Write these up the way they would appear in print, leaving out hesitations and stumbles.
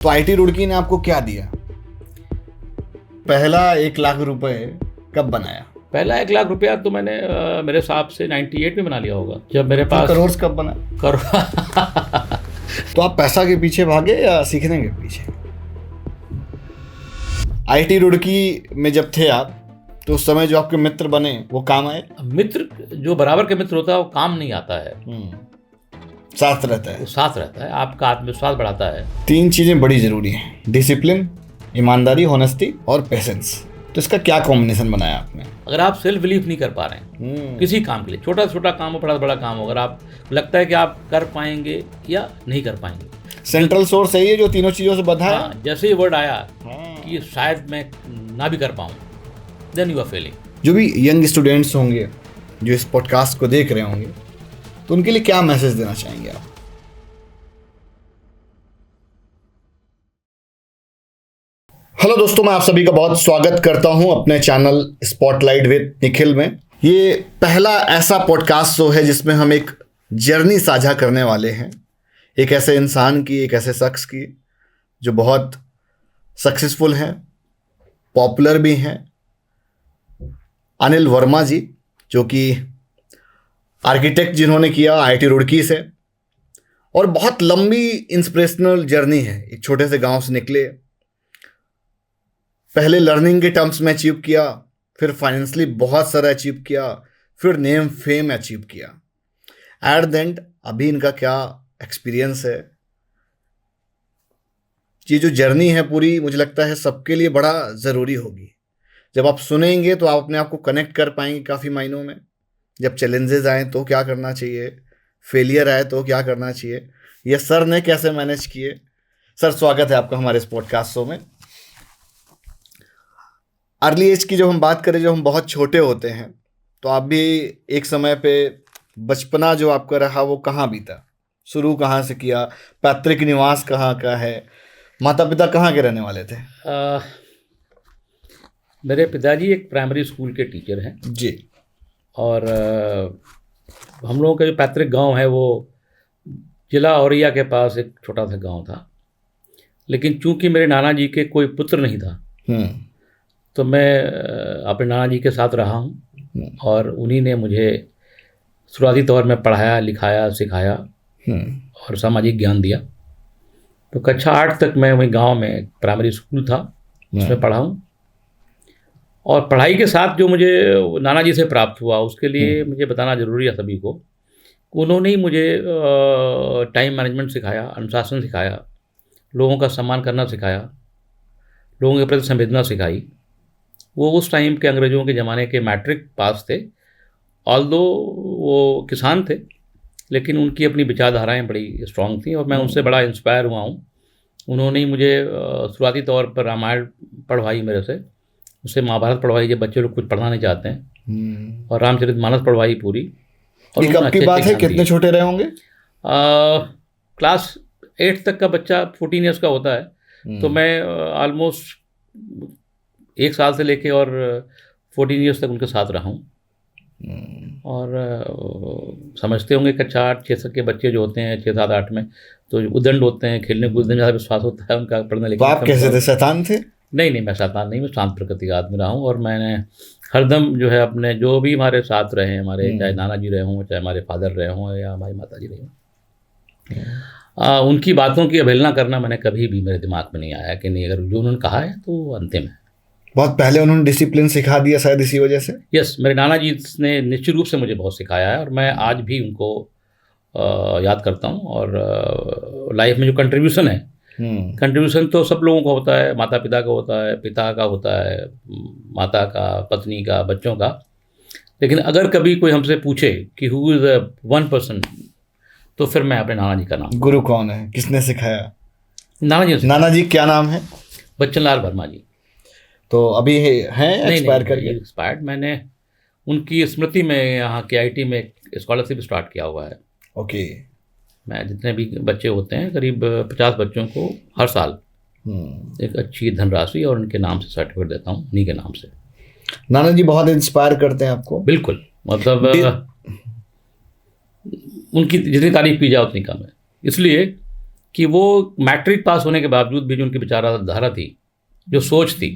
तो आईटी रुड़की ने आपको क्या दिया? पहला 1 लाख रुपए कब बनाया? पहला 1 लाख रुपया तो मैंने मेरे हिसाब से 98 में बना लिया होगा, जब मेरे पास करोड़ कब बना? तो आप पैसा के पीछे भागे या सीखने के पीछे? आईटी रुड़की में जब थे आप, तो उस समय जो आपके मित्र बने वो काम आए? मित्र जो बराबर के मित्र होता है वो काम नहीं आता है, साथ रहता है, वो साथ रहता है, आपका आत्मविश्वास बढ़ाता है। 3 चीजें बड़ी जरूरी हैं: डिसिप्लिन, ईमानदारी, ऑनेस्टी और पेशेंस। तो इसका क्या कॉम्बिनेशन बनाया आपने? अगर आप सेल्फ बिलीफ नहीं कर पा रहे हैं किसी काम के लिए, छोटा छोटा काम हो बड़ा बड़ा काम हो, अगर आप लगता है कि आप कर पाएंगे या नहीं कर पाएंगे, सेंट्रल सोर्स है ये जो तीनों चीजों से बंधा है। जैसे ही वर्ड आया कि शायद मैं ना भी कर पाऊँ, देन यू आर फेलिंग। जो भी यंग स्टूडेंट्स होंगे जो इस पॉडकास्ट को देख रहे होंगे, तो उनके लिए क्या मैसेज देना चाहेंगे आप? हेलो दोस्तों, मैं आप सभी का बहुत स्वागत करता हूं अपने चैनल स्पॉटलाइट विद निखिल में। ये पहला ऐसा पॉडकास्ट शो है जिसमें हम एक जर्नी साझा करने वाले हैं, एक ऐसे इंसान की, एक ऐसे शख्स की जो बहुत सक्सेसफुल हैं, पॉपुलर भी हैं। अनिल वर्मा जी, जो कि आर्किटेक्ट जिन्होंने किया आईटी रुड़की से, और बहुत लंबी इंस्पिरेशनल जर्नी है। एक छोटे से गांव से निकले, पहले लर्निंग के टर्म्स में अचीव किया, फिर फाइनेंशियली बहुत सारा अचीव किया, फिर नेम फेम अचीव किया। एट द एंड अभी इनका क्या एक्सपीरियंस है, ये जो जर्नी है पूरी, मुझे लगता है सबके लिए बड़ा ज़रूरी होगी। जब आप सुनेंगे तो आप अपने आप को कनेक्ट कर पाएंगे काफ़ी मायनों में। जब चैलेंजेस आए तो क्या करना चाहिए, फेलियर आए तो क्या करना चाहिए, ये सर ने कैसे मैनेज किए। सर, स्वागत है आपका हमारे इस पॉडकास्ट शो में। अर्ली एज की जब हम बात करें, जब हम बहुत छोटे होते हैं, तो आप भी एक समय पे बचपना जो आपका रहा वो कहाँ बीता, शुरू कहाँ से किया, पैतृक निवास कहाँ का है, माता पिता कहाँ के रहने वाले थे? मेरे पिताजी एक प्राइमरी स्कूल के टीचर हैं जी, और हम लोगों का जो पैतृक गांव है वो जिला औरैया के पास एक छोटा सा गांव था। लेकिन चूंकि मेरे नाना जी के कोई पुत्र नहीं था, तो मैं अपने नाना जी के साथ रहा हूँ और उन्हीं ने मुझे शुरुआती तौर में पढ़ाया, लिखाया, सिखाया और सामाजिक ज्ञान दिया। तो कक्षा 8 तक मैं वहीं गांव में प्राइमरी स्कूल था, उसमें पढ़ा हूँ। और पढ़ाई के साथ जो मुझे नाना जी से प्राप्त हुआ, उसके लिए मुझे बताना ज़रूरी है सभी को। उन्होंने ही मुझे टाइम मैनेजमेंट सिखाया, अनुशासन सिखाया, लोगों का सम्मान करना सिखाया, लोगों के प्रति संवेदना सिखाई। वो उस टाइम के अंग्रेज़ों के ज़माने के मैट्रिक पास थे, ऑल्दो वो किसान थे, लेकिन उनकी अपनी विचारधाराएँ बड़ी स्ट्रॉन्ग थी और मैं उनसे बड़ा इंस्पायर हुआ हूँ। उन्होंने ही मुझे शुरुआती तौर पर रामायण पढ़वाई मेरे से, उससे महाभारत पढ़वाई जब बच्चे लोग कुछ पढ़ना नहीं चाहते हैं, और रामचरितमानस पढ़वाई पूरी। और ये कब की बात है? कितने छोटे रहे होंगे? क्लास 8 तक का बच्चा 14 ईयर्स का होता है, तो मैं ऑलमोस्ट 1 साल से लेके और 14 ईयर्स तक उनके साथ रहा हूँ। और समझते होंगे कक्षा 8-6 के बच्चे जो होते हैं, 6, 7, 8 में, तो उद्दंड होते हैं, खेलने कूदने ज़्यादा विश्वास होता है उनका, पढ़ने लिखने। तो आप कैसे थे, शैतान थे? नहीं, मैं शैतान नहीं, मैं शांत प्रकृति का आदमी रहा हूँ। और मैंने हरदम जो है अपने जो भी हमारे साथ रहे, हमारे चाहे नाना जी रहे हों, चाहे हमारे फादर रहे हों या हमारी माता जी रहे हों, उनकी बातों की अवहेलना करना मैंने कभी भी मेरे दिमाग में नहीं आया कि नहीं, अगर जो उन्होंने कहा है तो वो अंतिम है। बहुत पहले उन्होंने डिसिप्लिन सिखा दिया शायद इसी वजह से। यस, मेरे नाना जी ने निश्चित रूप से मुझे बहुत सिखाया है और मैं आज भी उनको याद करता हूँ। और लाइफ में जो कंट्रीब्यूशन है, कंट्रीब्यूशन तो सब लोगों का होता है, माता पिता का होता है, पिता का होता है, माता का, पत्नी का, बच्चों का। लेकिन अगर कभी कोई हमसे पूछे कि हु इज़ वन पर्सन, तो फिर मैं अपने नाना जी का नाम। गुरु कौन है, किसने सिखाया? नाना जी। नाना जी क्या नाम है? बच्चन लाल वर्मा जी। तो अभी हैं एक्सपायर कर गए? एक्सपायर्ड। मैंने उनकी स्मृति में यहाँ के IIT में स्कॉलरशिप स्टार्ट किया हुआ है। ओके। मैं जितने भी बच्चे होते हैं, करीब 50 बच्चों को हर साल एक अच्छी धनराशि और उनके नाम से सर्टिफिकेट देता हूँ, उन्हीं के नाम से। नाना जी बहुत इंस्पायर करते हैं आपको? बिल्कुल, मतलब उनकी जितनी तारीफ की जाए उतनी कम है। इसलिए कि वो मैट्रिक पास होने के बावजूद भी जो उनकी विचारधारा थी, जो सोच थी,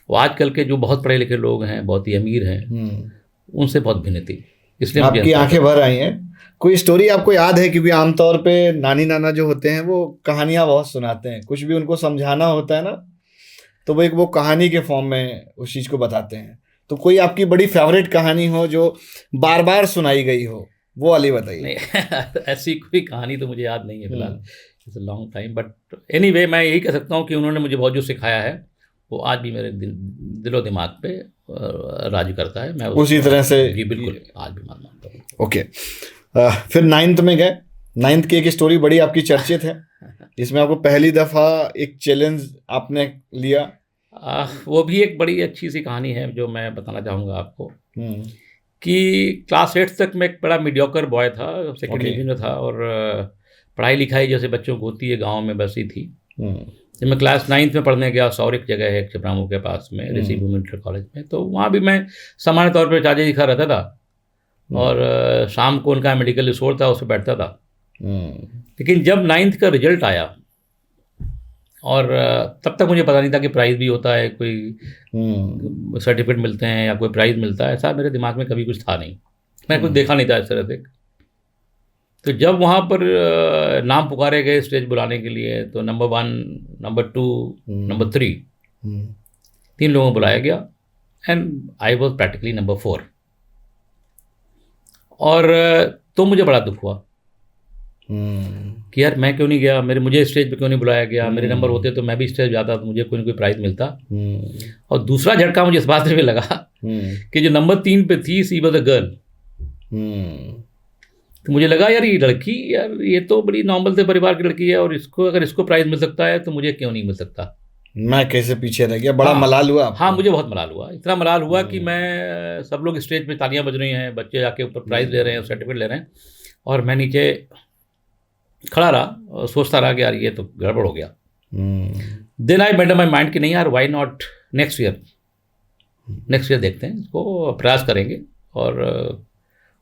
वो आजकल के जो बहुत पढ़े लिखे लोग हैं, बहुत ही अमीर हैं, उनसे बहुत भिन्न थी। इसलिए मुझे आपकी आंखें भर आई हैं। कोई स्टोरी आपको याद है? क्योंकि आमतौर पे नानी नाना जो होते हैं वो कहानियां बहुत सुनाते हैं, कुछ भी उनको समझाना होता है ना तो वो कहानी के फॉर्म में उस चीज को बताते हैं। तो कोई आपकी बड़ी फेवरेट कहानी हो जो बार बार सुनाई गई हो, वो वाली बताइए। नहीं ऐसी कोई कहानी तो मुझे याद नहीं है फिलहाल, it's a long time, but anyway मैं यही कह सकता हूँ कि उन्होंने मुझे बहुत जो सिखाया है वो आज भी मेरे दिलो दिमाग पे राज करता है। मैं उसी तरह से जी बिल्कुल आज भी मानता हूँ। ओके, फिर 9th में गए। 9th की एक स्टोरी बड़ी आपकी चर्चित है, जिसमें आपको पहली दफा एक चैलेंज आपने लिया। वो भी एक बड़ी अच्छी सी कहानी है जो मैं बताना चाहूँगा आपको, कि क्लास 8 तक मैं एक बड़ा मीडियोकर बॉय था, सेकेंड डिवीजन में था, और पढ़ाई लिखाई जैसे बच्चों को होती है गांव में वैसी थी। जब मैं क्लास 9th में पढ़ने गया, सौरिक जगह है छिबरामऊ के पास में, ऋषि भूमि इंटर कॉलेज में, तो वहाँ भी मैं सामान्य तौर पर चाचा जी खा रहता था, और शाम को उनका मेडिकल स्टोर था, उस पर बैठता था। लेकिन जब 9th का रिजल्ट आया, और तब तक मुझे पता नहीं था कि प्राइज़ भी होता है, कोई सर्टिफिकेट मिलते हैं या कोई प्राइज़ मिलता है, ऐसा मेरे दिमाग में कभी कुछ था नहीं, मैं कुछ देखा नहीं था इस तरह से। तो जब वहाँ पर नाम पुकारे गए स्टेज बुलाने के लिए, तो नंबर 1, नंबर 2, नंबर 3, 3 लोगों को बुलाया गया, and I was practically number 4। और तो मुझे बड़ा दुख हुआ कि यार मैं क्यों नहीं गया, मुझे स्टेज पे क्यों नहीं बुलाया गया। मेरे नंबर होते तो मैं भी स्टेज जाता, तो मुझे कोई ना कोई प्राइज़ मिलता। और दूसरा झटका मुझे इस बात में भी लगा कि जो नंबर 3 पे थी, सी वॉज अ गर्ल। तो मुझे लगा यार ये लड़की, यार ये तो बड़ी नॉर्मल से परिवार की लड़की है, और अगर इसको प्राइज़ मिल सकता है तो मुझे क्यों नहीं मिल सकता। मैं कैसे पीछे रह गया? बड़ा मलाल हुआ आपको? हाँ, मुझे बहुत मलाल हुआ, इतना मलाल हुआ कि मैं, सब लोग स्टेज पे तालियां बज रही हैं, बच्चे जाके ऊपर प्राइज़ ले रहे हैं, सर्टिफिकेट ले रहे हैं, और मैं नीचे खड़ा रहा और सोचता रहा कि यार ये तो गड़बड़ हो गया। Then I made up my mind कि नहीं यार, वाई नॉट नेक्स्ट ईयर देखते हैं, इसको प्रयास करेंगे, और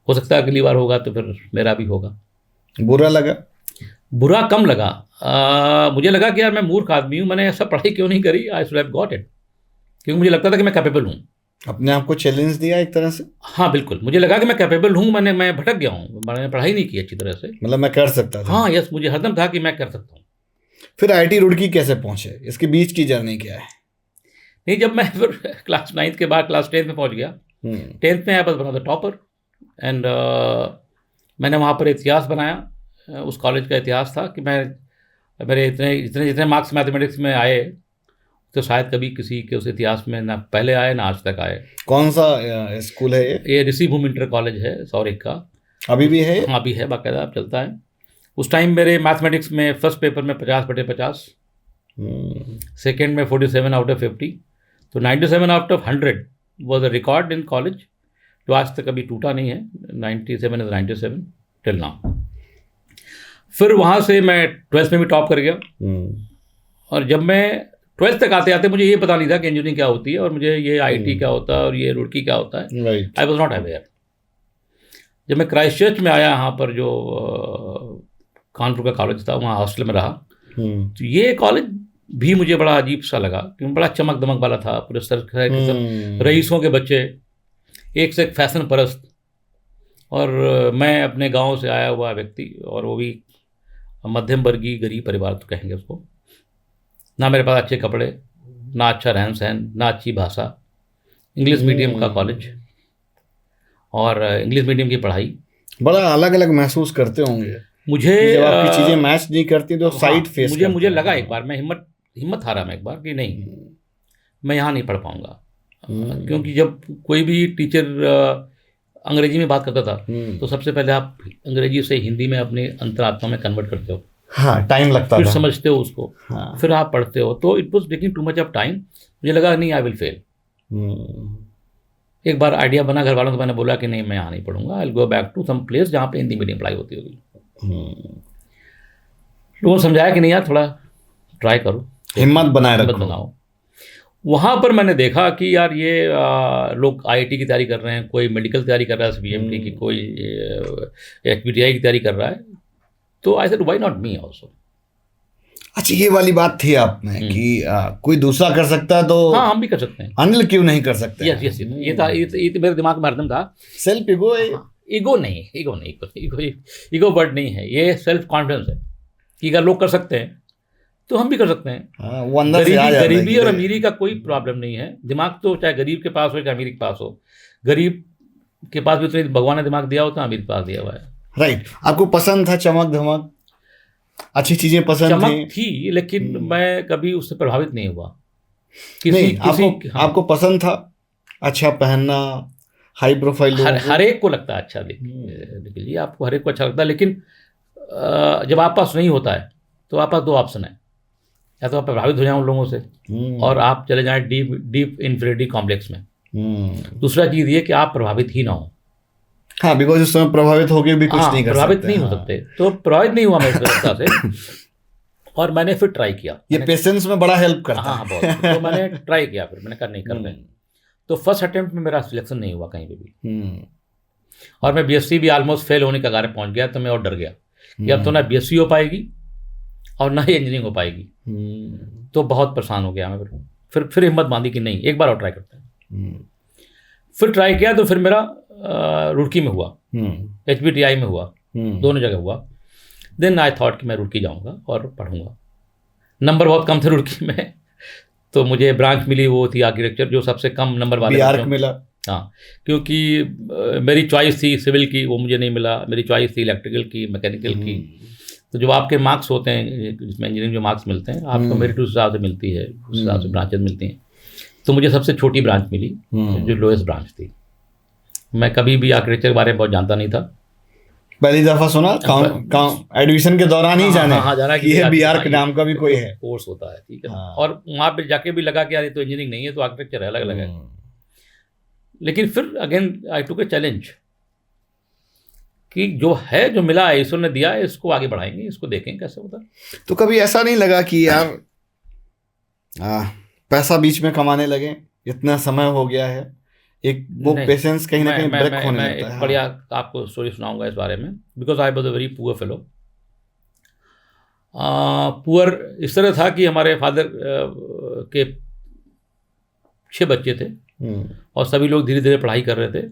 हो सकता है अगली बार होगा तो फिर मेरा भी होगा। बुरा लगा? बुरा कम लगा। मुझे लगा कि यार मैं मूर्ख आदमी हूँ, मैंने ऐसा पढ़ाई क्यों नहीं करी, I should have got it, क्योंकि मुझे लगता था कि मैं कैपेबल हूँ। अपने आप को चैलेंज दिया एक तरह से? हाँ बिल्कुल, मुझे लगा कि मैं कैपेबल हूँ, मैं भटक गया हूँ, मैंने पढ़ाई नहीं की अच्छी तरह से, मतलब मैं कर सकता था। हाँ यस, मुझे हरदम था कि मैं कर सकता हूँ। फिर IIT रुड़की कैसे पहुँचे? इसके बीच की जर्नी क्या है? नहीं, जब मैं फिर क्लास 9th के बाद क्लास 10th में पहुँच गया, 10th में I was one of the topper, and मैंने वहाँ पर इतिहास बनाया। उस कॉलेज का इतिहास था कि मेरे जितने मार्क्स मैथमेटिक्स में आए तो शायद कभी किसी के उस इतिहास में ना पहले आए ना आज तक आए। कौन सा स्कूल है ये ऋषि भूमि इंटर कॉलेज है सौरिक का। अभी भी है? हाँ अभी है, बाकायदा चलता है। उस टाइम मेरे मैथमेटिक्स में फर्स्ट पेपर में 50/50, सेकेंड में 47 आउट ऑफ 50, तो 97 out of 100 was a record in college, जो आज तक कभी टूटा नहीं है। 97 इज 97 टिल नाउ। फिर वहाँ से मैं 12th में भी टॉप कर गया, और जब मैं 12th तक आते आते मुझे ये पता नहीं था कि इंजीनियरिंग क्या होती है, और मुझे ये IIT क्या होता है, और ये रुड़की क्या होता है। I was not aware. जब मैं क्राइस्ट चर्च में आया, यहाँ पर जो कानपुर का कॉलेज था, वहाँ हॉस्टल में रहा, तो ये कॉलेज भी मुझे बड़ा अजीब सा लगा, क्योंकि बड़ा चमक दमक वाला था, पूरे सब रईसों के बच्चे, एक से एक फैशन परस्त, और मैं अपने गांव से आया हुआ व्यक्ति, और वो भी मध्यम वर्गीय गरीब परिवार तो कहेंगे उसको। ना मेरे पास अच्छे कपड़े, ना अच्छा रहन सहन, ना अच्छी भाषा, इंग्लिश मीडियम का कॉलेज, और इंग्लिश मीडियम की पढ़ाई। बड़ा अलग अलग महसूस करते होंगे मुझे, जब आपकी चीज़ें मैच नहीं करती तो साइड फेस। मुझे लगा एक बार, मैं हिम्मत हारा मैं एक बार कि नहीं, मैं यहाँ नहीं पढ़ पाऊँगा, क्योंकि जब कोई भी टीचर अंग्रेजी में बात करता था तो सबसे पहले आप अंग्रेजी से हिंदी में अपनी अंतरात्मा में कन्वर्ट करते हो। हाँ, टाइम लगता फिर था, समझते हो उसको। हाँ। फिर आप पढ़ते हो, तो it was taking too much of time. मुझे लगा नहीं, आई विल फेल। एक बार आइडिया बना घर वालों को, मैंने बोला कि नहीं मैं यहाँ नहीं पढ़ूंगा, I will go back to some place जहाँ पे हिंदी मीडियम पढ़ाई होती होगी। लोगों ने समझाया कि नहीं यार, थोड़ा ट्राई करो, हिम्मत बनाओ। वहाँ पर मैंने देखा कि यार ये लोग IIT की तैयारी कर रहे हैं, कोई मेडिकल तैयारी कर रहा है, CMT की, कोई HPTI की तैयारी कर रहा है, तो I said why not me also. अच्छा, ये वाली बात थी आप में कि कोई दूसरा कर सकता है तो हाँ हम भी कर सकते हैं। अनिल क्यों नहीं कर सकते? यस यस, ये था, ये तो मेरे दिमाग में हरदम था। सेल्फ ईगो है। ईगो नहीं, ईगो नहीं, ईगो वर्ड नहीं है, ये सेल्फ कॉन्फिडेंस है कि अगर लोग कर सकते हैं तो हम भी कर सकते हैं। हाँ, वो अंदर से आ जाता है गरीबी कि और अमीरी का कोई प्रॉब्लम नहीं है। दिमाग तो चाहे गरीब के पास हो चाहे अमीर के पास हो, गरीब के पास भी उतनी भगवान ने दिमाग दिया होता है, अमीर के पास दिया हुआ है। राइट। आपको पसंद था चमक धमक, अच्छी चीजें पसंद चमक थी, लेकिन मैं कभी उससे प्रभावित नहीं हुआ। नहीं, आपको पसंद था अच्छा पहनना, हाई प्रोफाइल हर एक को लगता है अच्छा। देखिए आपको हर एक को अच्छा लगता है, लेकिन जब आप पास नहीं होता है तो आप पास दो ऑप्शन है, या तो आप प्रभावित हो जाए उन लोगों से और आप चले जाएं डीप इंफीरियरिटी कॉम्प्लेक्स में। दूसरा चीज़ ये कि आप प्रभावित ही ना हो। हाँ, बिकॉज उस समय प्रभावित होकर भी कुछ नहीं कर प्रभावित सकते। नहीं हो सकते, तो प्रभावित नहीं हुआ मैं इस व्यवस्था से। और मैंने फिर ट्राई किया। ये पेशेंस में बड़ा हेल्प करता है। हाँ बहुत। तो मैंने ट्राई किया, फिर मैंने कहा नहीं कर रहे। तो फर्स्ट अटेम्प्ट में मेरा सिलेक्शन नहीं हुआ कहीं पे भी, और मैं बीएससी भी ऑलमोस्ट फेल होने का गारे पहुंच गया। तो मैं और डर गया कि अब तो ना बीएससी हो पाएगी और ना ही इंजीनियरिंग हो पाएगी। तो बहुत परेशान हो गया मैं। फिर हिम्मत बांधी कि नहीं, एक बार और ट्राई करते हैं। फिर ट्राई किया तो फिर मेरा रुड़की में हुआ, HBTI में हुआ, दोनों जगह हुआ। देन आई थॉट कि मैं रुड़की जाऊंगा और पढ़ूंगा। नंबर बहुत कम थे रुड़की में, तो मुझे ब्रांच मिली, वो थी आर्किटेक्चर, जो सबसे कम नंबर वाले BARC मिला। हाँ, क्योंकि मेरी चॉइस थी सिविल की, वो मुझे नहीं मिला। मेरी चॉइस थी इलेक्ट्रिकल की, मैकेनिकल की। तो जो आपके मार्क्स होते हैं, जिसमें इंजीनियरिंग जो मार्क्स मिलते हैं, आपको मेरिट उस हिसाब से मिलती है, उस हिसाब से ब्रांचेज मिलती हैं। तो मुझे सबसे छोटी ब्रांच मिली, जो लोएस्ट ब्रांच थी। मैं कभी भी आर्किटेक्चर के बारे में बहुत जानता नहीं था। पहली दफा सुना एडमिशन के दौरान ही जाने जाना कि ये BARC नाम का भी कोई है, कोर्स होता है, ठीक है। और वहाँ पे जाके भी लगा कि यार ये तो इंजीनियरिंग नहीं है, तो आर्किटेक्चर है, अलग अलग है। लेकिन फिर again I took a challenge कि जो है, जो मिला है, ईश्वर ने दिया है, इसको आगे बढ़ाएंगे, इसको देखेंगे कैसे होता है। तो कभी ऐसा नहीं लगा कि यार पैसा बीच में कमाने लगे, इतना समय हो गया है, एक वो पेशेंस कहीं ना कहीं ब्रेक होने लगता है? मैं एक बढ़िया आपको स्टोरी सुनाऊंगा इस बारे में, because I was a very poor fellow. Poor इस तरह था कि हमारे फादर के 6 बच्चे थे और सभी लोग धीरे धीरे पढ़ाई कर रहे थे।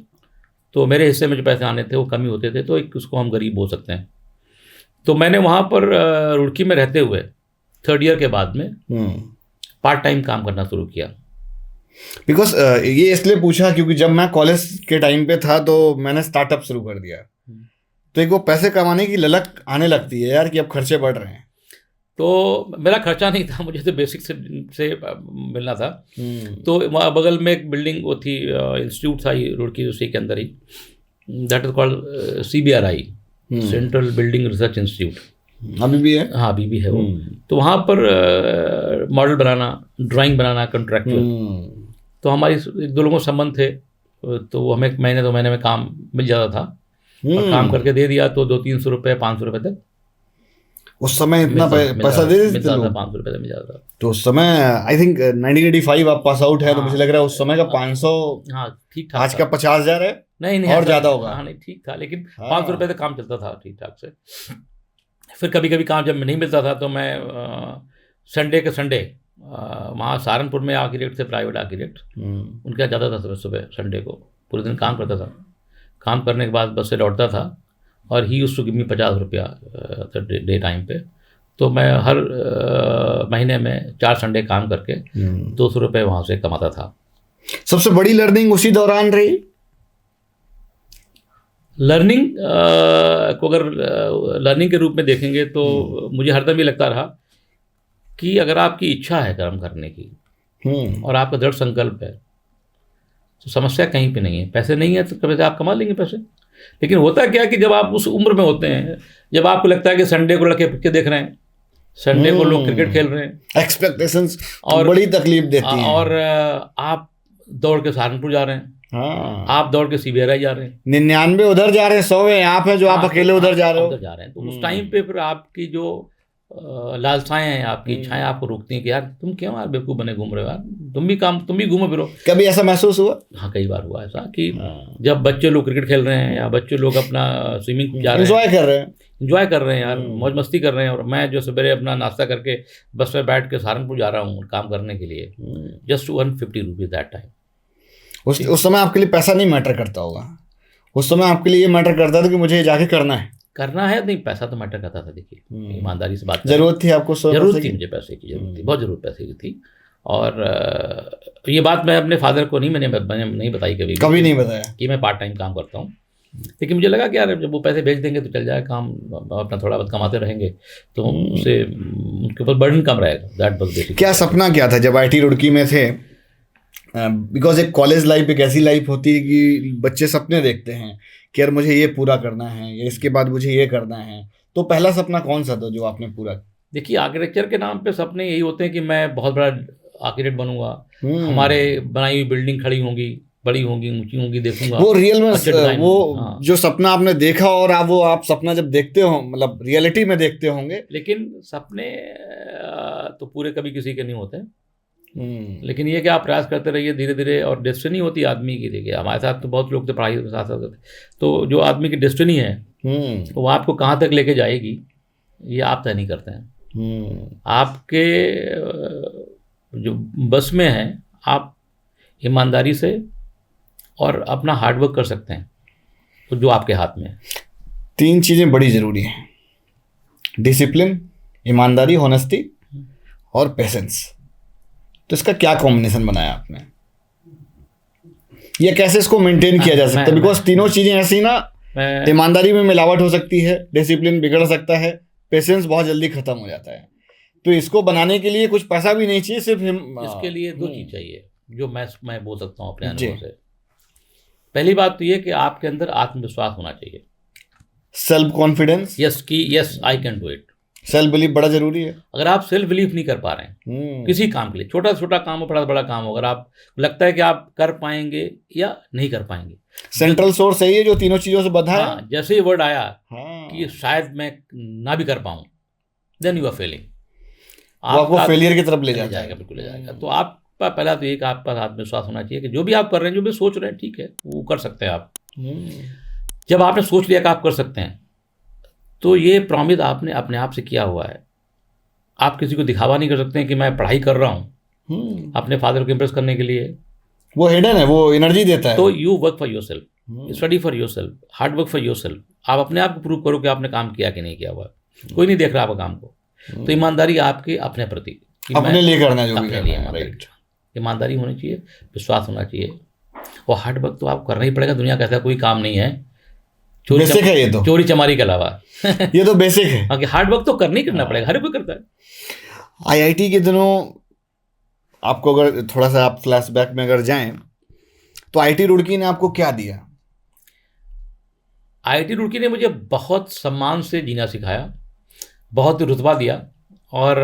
तो मेरे हिस्से में जो पैसे आने थे वो कमी होते थे, तो एक उसको हम गरीब बोल सकते हैं। तो मैंने वहाँ पर रुड़की में रहते हुए 3rd ईयर के बाद में पार्ट टाइम काम करना शुरू किया। बिकॉज ये इसलिए पूछा क्योंकि जब मैं कॉलेज के टाइम पे था तो मैंने स्टार्टअप शुरू कर दिया। तो एक वो पैसे कमाने की ललक आने लगती है यार कि अब खर्चे बढ़ रहे हैं। तो मेरा खर्चा नहीं था, मुझे तो बेसिक से मिलना था। तो वहाँ बगल में एक बिल्डिंग वो थी, इंस्टीट्यूट था रुड़की, उसी के अंदर ही, that is called CBRI, central building research institute. अभी भी है? हाँ अभी भी है वो। तो वहाँ पर मॉडल बनाना, ड्राइंग बनाना, कॉन्ट्रैक्चुअल। तो हमारी 1-2 लोगों संबंध थे, तो हमें 1 महीने 2 महीने में काम मिल जाता था, और काम करके दे दिया तो 200-300 रुपये, 500 रुपये तक उस समय इतना पैसा दे देते थे लोग। 500 रुपये तक मिल जाता था। तो उस समय आई थिंक 1985 आप पास आउट है, तो मुझे लग रहा है उस समय का 500 हाँ ठीक ठाक, आज का 50,000 है। नहीं और ज्यादा होगा। हाँ नहीं ठीक था, लेकिन 500 रुपये तक काम चलता था ठीक ठाक से। फिर कभी कभी काम जब नहीं मिलता था तो मैं संडे के संडे वहाँ सहारनपुर में आर्किटेक्ट थे, प्राइवेट आर्किटेक्ट, उनके यहाँ जाता था सुबह सुबह संडे को, पूरे दिन काम करता था। काम करने के बाद बस से लौटता था और he used to give me 50 रुपया डे टाइम पे। तो मैं हर महीने में 4 संडे काम करके 200 रुपये वहाँ से कमाता था। सबसे बड़ी लर्निंग उसी दौरान रही? लर्निंग को अगर लर्निंग के रूप में देखेंगे तो मुझे हरदम ये लगता रहा कि अगर आपकी इच्छा है कर्म करने की और आपका दृढ़ संकल्प है तो समस्या कहीं पे नहीं है। पैसे नहीं है तो कभी से आप कमा लेंगे पैसे। लेकिन होता क्या कि जब आप उस उम्र में होते हैं, जब आपको लगता है कि संडे को लड़के पिक्चर देख रहे हैं, संडे को लोग क्रिकेट खेल रहे हैं, एक्सपेक्टेशंस और बड़ी तकलीफ देती हैं, और आप दौड़ के सहारनपुर जा रहे हैं, हाँ, आप दौड़ के CBRI जा रहे हैं, 99 उधर जा रहे हैं, 100 यहाँ पे जो आप अकेले उधर जा रहे हो, उधर जा रहे हैं। तो उस टाइम पे फिर आपकी जो लालसाएं हैं, आपकी इच्छाएं आपको रोकती हैं कि यार तुम क्यों यार बेवकूफ़ बने घूम रहे हो यार, तुम भी घूमो फिरो। कभी ऐसा महसूस हुआ? हाँ, कई बार हुआ ऐसा कि जब बच्चे लोग क्रिकेट खेल रहे हैं या बच्चे लोग अपना स्विमिंग जा रहे हैं, एंजॉय कर रहे हैं यार, मौज मस्ती कर रहे हैं, और मैं जो सवेरे अपना नाश्ता करके बस में बैठ के सहारनपुर जा रहा हूँ काम करने के लिए, जस्ट 150 रुपीज़ दैट टाइम। उस समय आपके लिए पैसा नहीं मैटर करता होगा, उस समय आपके लिए ये मैटर करता था कि मुझे जाके करना है। नहीं, पैसा तो मैटर करता था। देखिए, ईमानदारी से बात, जरूरत थी आपको, जरूरत थी मुझे, पैसे की जरूरत थी, बहुत जरूरत पैसे की थी। और ये बात मैं अपने फादर को मैंने नहीं बताई कभी नहीं बताया कि मैं पार्ट टाइम काम करता हूँ, लेकिन मुझे लगा कि यार जब वो पैसे भेज देंगे तो चल जाए काम, अपना थोड़ा बहुत कमाते रहेंगे तो उससे उनके ऊपर बर्डन कम रहेगा। That was basic. क्या सपना क्या था जब IT रुड़की में थे? बिकॉज एक कॉलेज लाइफ एक ऐसी लाइफ होती है कि बच्चे सपने देखते हैं कि यार मुझे ये पूरा करना है, या इसके बाद मुझे ये करना है। तो पहला सपना कौन सा था जो आपने पूरा? देखिए, आर्किटेक्चर के नाम पे सपने यही होते हैं कि मैं बहुत बड़ा आर्किटेक्ट बनूंगा, हमारे बनाई हुई बिल्डिंग खड़ी होंगी, बड़ी होंगी, ऊंची होंगी, देखूंगा। वो रियल में वो जो सपना आपने देखा, और आप सपना जब देखते हो मतलब रियलिटी में देखते होंगे। लेकिन सपने तो पूरे कभी किसी के नहीं होते, लेकिन ये कि आप प्रयास करते रहिए धीरे धीरे, और डेस्टिनी होती है आदमी की। देखिए, हमारे साथ तो बहुत लोग थे पढ़ाई के साथ साथ, तो जो आदमी की डेस्टिनी है वो आपको कहाँ तक लेके जाएगी ये आप तय नहीं करते हैं। आपके जो बस में है, आप ईमानदारी से और अपना हार्डवर्क कर सकते हैं, तो जो आपके हाथ में है। 3 चीज़ें बड़ी ज़रूरी हैं: डिसिप्लिन, ईमानदारी, होनेस्टी और पेशेंस। तो इसका क्या कॉम्बिनेशन बनाया आपने? ये कैसे इसको मेंटेन किया जा सकता है? बिकॉज तीनों चीज़ें ऐसी ना, ईमानदारी में मिलावट हो सकती है, डिसिप्लिन बिगड़ सकता है, पेशेंस बहुत जल्दी खत्म हो जाता है। तो इसको बनाने के लिए कुछ पैसा भी नहीं चाहिए, सिर्फ इसके लिए 2 चीज़ चाहिए जो मैं बोल सकता हूँ अपने अनुभव से। पहली बात तो ये कि आपके अंदर आत्मविश्वास होना चाहिए, self confidence. Yes I can do it. Self belief बड़ा जरूरी है। अगर आप सेल्फ बिलीफ नहीं कर पा रहे हैं किसी काम के लिए, छोटा छोटा काम हो, बड़ा बड़ा काम हो, अगर आप लगता है कि आप कर पाएंगे या नहीं कर पाएंगे, सेंट्रल सोर्स है ये जो तीनों चीजों से बंधा है। हाँ, जैसे ही वर्ड आया कि शायद मैं ना भी कर पाऊँ, देन यू आर फेलिंग। आपको फेलियर की तरफ ले जाएगा, बिल्कुल ले जाएगा। तो आप पहला तो एक आपका आत्मविश्वास होना चाहिए कि जो भी आप कर रहे हैं, जो भी सोच रहे हैं, ठीक है, वो कर सकते हैं आप। जब आपने सोच लिया कि आप कर सकते हैं, तो ये प्रॉमिस आपने अपने आप से किया हुआ है। आप किसी को दिखावा नहीं कर सकते हैं कि मैं पढ़ाई कर रहा हूँ अपने फादर को इम्प्रेस करने के लिए। वो हिडन है, वो एनर्जी देता है। तो you work for your self, study for your self, hard work for your self. आप अपने आप को प्रूव करो कि आपने काम किया कि नहीं किया हुआ, कोई नहीं देख रहा आपका काम को। तो ईमानदारी आपके अपने प्रति, अपने लिए करना, जो अपने लिए ईमानदारी होनी चाहिए, विश्वास होना चाहिए, और हार्ड वर्क तो आपको करना ही पड़ेगा। दुनिया का ऐसा कोई काम नहीं है बेसिक है ये तो, चोरी चमारी के अलावा ये तो बेसिक है। हाँ, हार्ड वर्क तो करना ही करना पड़ेगा, हर कोई करता है। IIT के दिनों आपको अगर थोड़ा सा आप फ्लैशबैक में अगर जाएं, तो IIT रुड़की ने आपको क्या दिया? IIT रुड़की ने मुझे बहुत सम्मान से जीना सिखाया, बहुत रुतबा दिया, और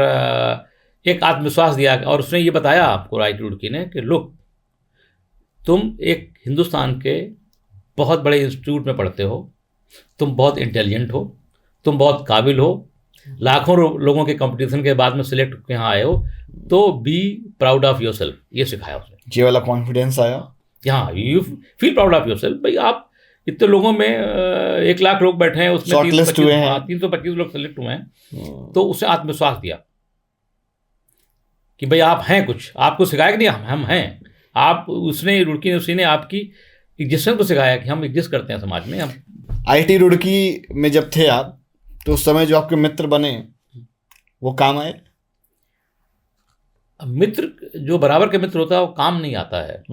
एक आत्मविश्वास दिया। और उसने ये बताया आपको, IIT रुड़की ने, कि लोग तुम एक हिंदुस्तान के बहुत बड़े इंस्टीट्यूट में पढ़ते हो, तुम बहुत इंटेलिजेंट हो, तुम बहुत काबिल हो, लाखों लोगों के कंपटीशन के बाद में सिलेक्ट होकर यहाँ आए हो, तो be proud of your self. ये सिखाया उसने। ये वाला कॉन्फिडेंस आया। हाँ, you feel proud of your self. भाई, आप इतने लोगों में 1 लाख लोग बैठे हैं, उसमें 325 लोग सेलेक्ट हुए हैं, तो उसे आत्मविश्वास दिया कि भाई आप हैं कुछ, आपको सिखाया कि नहीं हम हैं। आप उसने रुड़की उसी ने आपकी एग्जिस्टेंस को सिखाया कि हम एग्जिस्ट करते हैं समाज में। हम IIT रुड़की में जब थे आप, तो उस समय जो आपके मित्र बने वो काम आए? मित्र जो बराबर के मित्र होता है वो काम नहीं आता है,